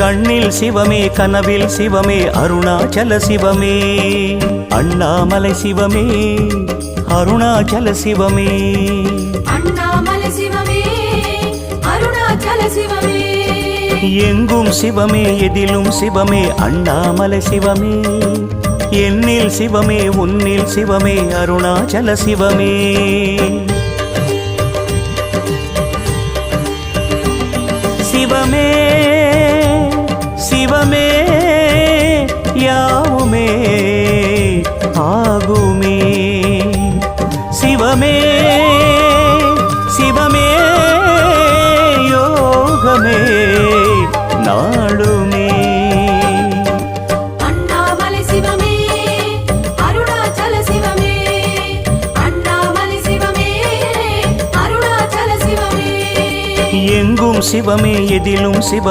கண்ணில் சிவமே கனவில் சிவமே அருணாச்சல சிவமே அண்ணாமலை சிவமே அருணாச்சல சிவமே அண்ணாமலை சிவமே அருணாச்சல சிவமே எங்கும் சிவமே எதிலும் சிவமே அண்ணாமலை சிவமே என்னில் சிவமே உன்னில் சிவமே அருணாச்சல சிவமே சிவமே சிவமே யாவுமே ஆகுமே சிவமே சிவமே யோகமே நாளுமே அண்ணாமலை சிவமே அருணாச்சல சிவமே அண்ணாமலை சிவமே அருணாச்சல சிவமே எங்கும் சிவமே எதிலும் சிவ